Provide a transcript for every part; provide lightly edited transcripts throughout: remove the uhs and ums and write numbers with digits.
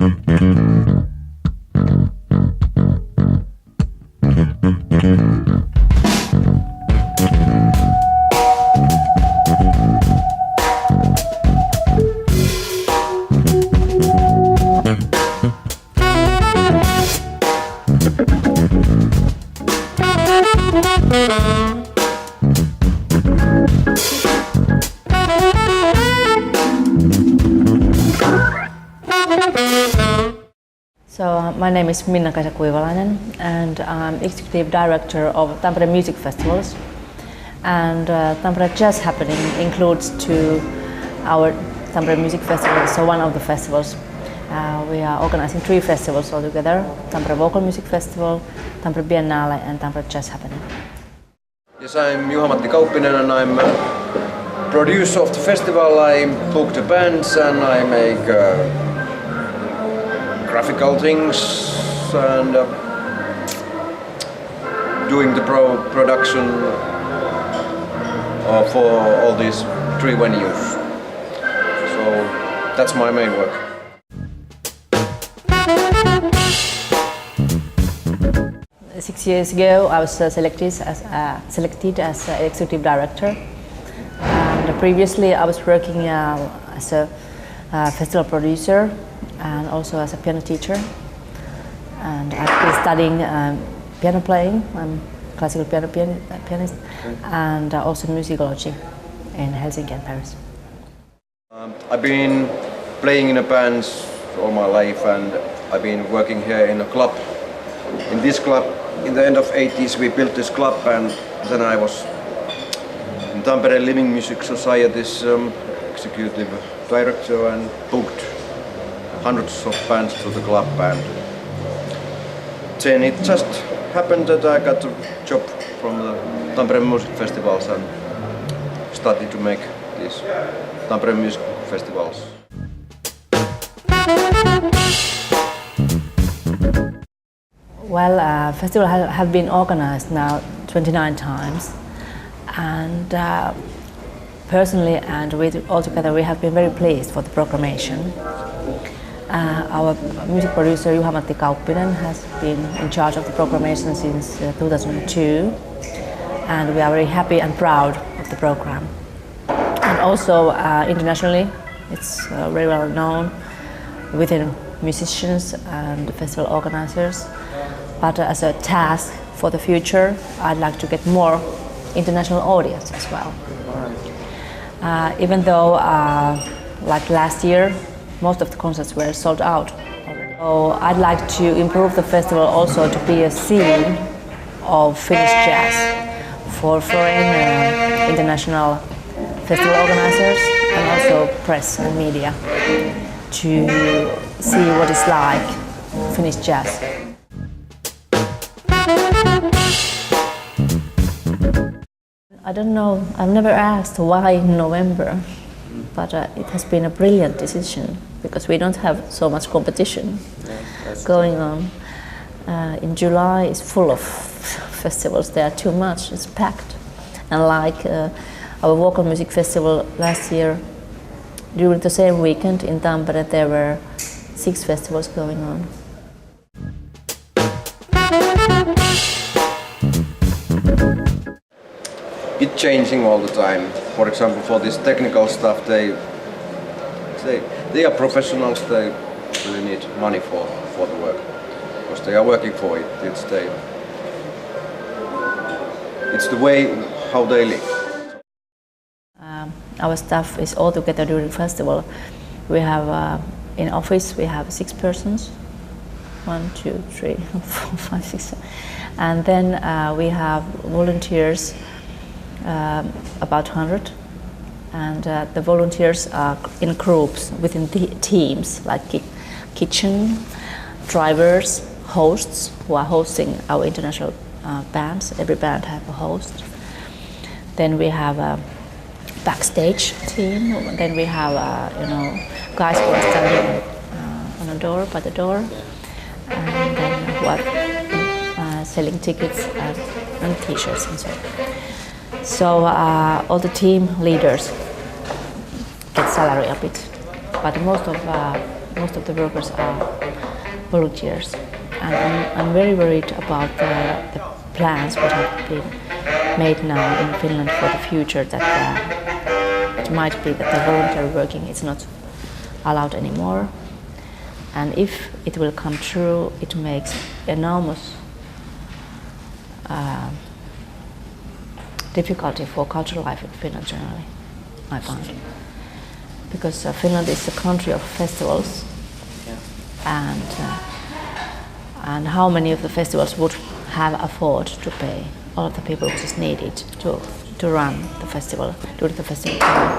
So my name is Minna-Kaisa Kuivalainen and I'm Executive Director of Tampere Music Festivals. And Tampere Jazz happening includes our Tampere Music Festivals, so one of the festivals. We are organizing 3 festivals altogether: Tampere Vocal Music Festival, Tampere Biennale and Tampere Jazz happening. Yes, I'm Juha-Matti Kauppinen and I'm producer of the festival. I book the bands and I make graphical things and doing the production for all these 3 venues. So that's my main work. Six years ago, I was selected as executive director, and previously I was working as a festival producer and also as a piano teacher. And I've been studying piano playing. I'm classical pianist, and also musicology in Helsinki and Paris. I've been playing in a band all my life, and I've been working here in a club. In this club, in the end of 80s, we built this club, and then I was in Tampere Living Music Society's executive director and booked hundreds of bands to the club, and then it just happened that I got a job from the Tampere Music Festivals and started to make these Tampere Music Festivals. Well, festivals have been organized now 29 times, and personally and altogether we have been very pleased for the proclamation. Our music producer Juha-Matti Kauppinen has been in charge of the proclamation since 2002, and we are very happy and proud of the program. And also internationally, it's very well known within musicians and festival organizers. But as a task for the future, I'd like to get more international audience as well. Even though, like last year, most of the concerts were sold out already. So I'd like to improve the festival also to be a scene of Finnish jazz for foreign international festival organizers and also press and media to see what it's like Finnish jazz. I don't know, I've never asked why November, but it has been a brilliant decision because we don't have so much competition going on. In July it's full of festivals, there are too much, it's packed. And like our vocal music festival last year, during the same weekend in Tampere there were 6 festivals going on. It's changing all the time. For example, for this technical stuff, they are professionals. They really need money for the work because they are working for it. It's the way how they live. Our staff is all together during the festival. We have in office we have 6 persons. 1, 2, 3, 4, 5, 6, and then we have volunteers. About 100, and the volunteers are in groups within the teams, like kitchen, drivers, hosts who are hosting our international bands. Every band have a host. Then we have a backstage team. Then we have guys who are standing on the door, by the door, and then who are selling tickets and t-shirts and so on. So all the team leaders get salary a bit, but most of most of the workers are volunteers. And I'm very worried about the plans that have been made now in Finland for the future, that it might be that the voluntary working is not allowed anymore. And if it will come true, it makes enormous difficulty for cultural life in Finland generally, I find. Because Finland is a country of festivals, and how many of the festivals would have afford to pay all of the people which is needed to run the festival during the festival time?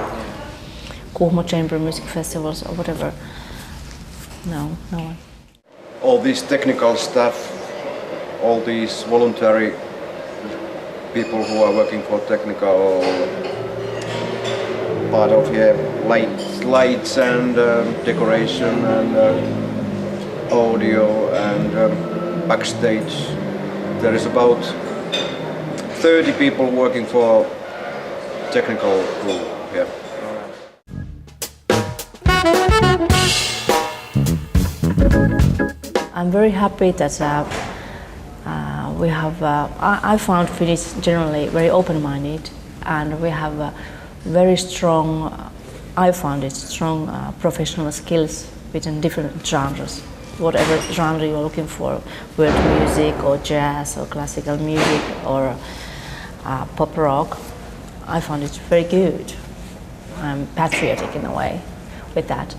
Kuhmo Chamber Music Festivals or whatever. No one. All this technical staff, all these voluntary people who are working for technical part of here, lights and decoration and audio and backstage. There is about 30 people working for technical crew here. I'm very happy that we have, I found Finnish generally very open-minded, and we have very strong, I found it strong professional skills within different genres. Whatever genre you're looking for, world music or jazz or classical music or pop rock, I found it very good. I'm patriotic in a way with that.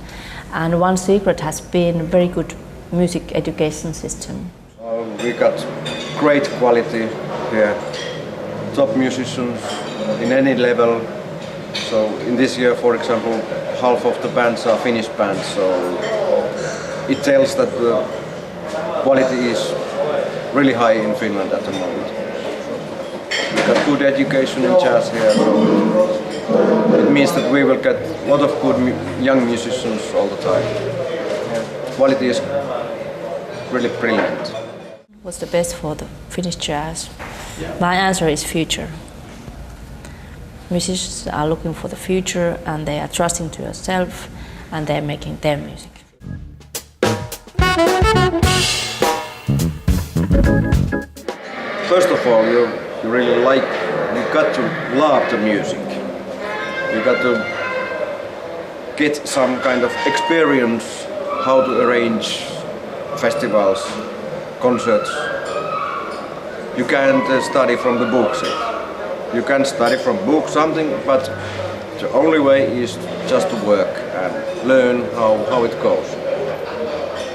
And one secret has been very good music education system. We got great quality here, top musicians in any level. So in this year, for example, half of the bands are Finnish bands, so it tells that the quality is really high in Finland at the moment. We got good education in jazz here, so it means that we will get a lot of good young musicians all the time. Quality is really brilliant. What's the best for the Finnish jazz? My answer is future. Musicians are looking for the future, and they are trusting to yourself, and they're making their music. First of all, you got to love the music. You got to get some kind of experience how to arrange festivals, concerts. You can't study from the books. You can study from books something, but the only way is just to work and learn how it goes.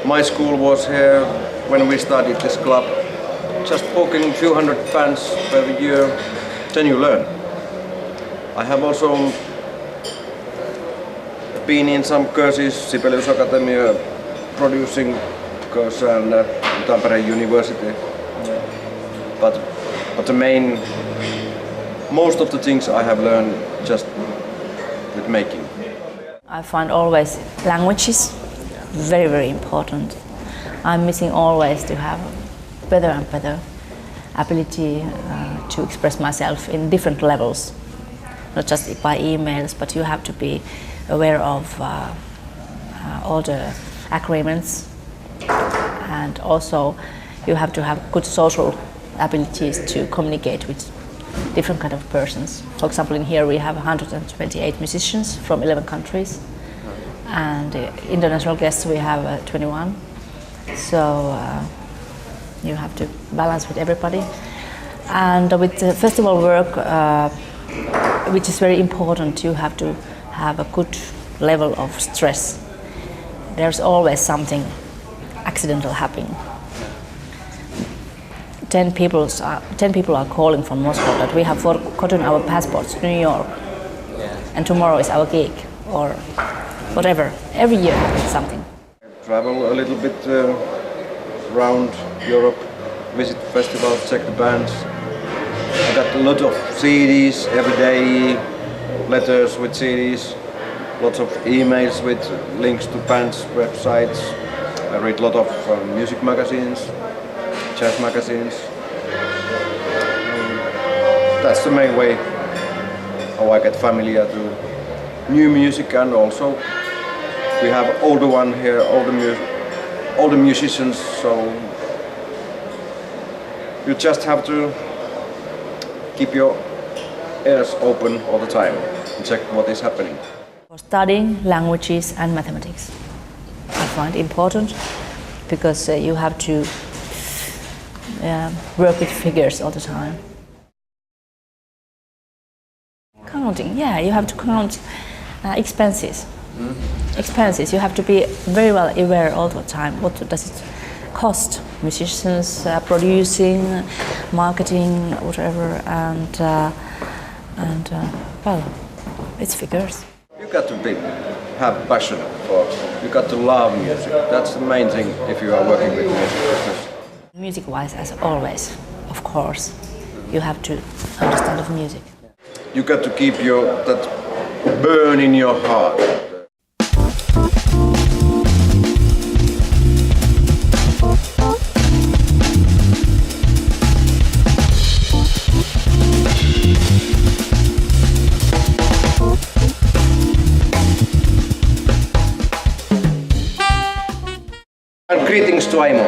My school was here when we started this club, just booking a few hundred bands per year, then you learn. I have also been in some courses, Sibelius Academy producing course and Tampere University. But most of the things I have learned just with making. I find always languages very, very important. I'm missing always to have better and better ability to express myself in different levels, not just by emails, but you have to be aware of all the agreements, and also you have to have good social abilities to communicate with different kind of persons. For example, in here we have 128 musicians from 11 countries, and international guests we have 21. So you have to balance with everybody. And with the festival work, which is very important, you have to have a good level of stress. There's always something accidental happening. 10 people are calling from Moscow that we have forgotten our passports to New York, and tomorrow is our gig, or whatever. Every year happens something. Travel a little bit around Europe, visit festivals, check the bands. I got a lot of CDs every day, letters with CDs, lots of emails with links to bands' websites. I read a lot of music magazines, jazz magazines. That's the main way how I get familiar to new music, and also We have older one here, older musicians, so you just have to keep your ears open all the time and check what is happening. Studying languages and mathematics, I find important because you have to work with figures all the time. Counting, yeah, you have to count expenses. Expenses, you have to be very well aware all the time. What does it cost? Musicians, producing, marketing, whatever, and well, it's figures. You got to have passion for. You got to love music. That's the main thing if you are working with music business. Music-wise, as always, of course, you have to understand of music. You got to keep that burn in your heart. And greetings to Aimo.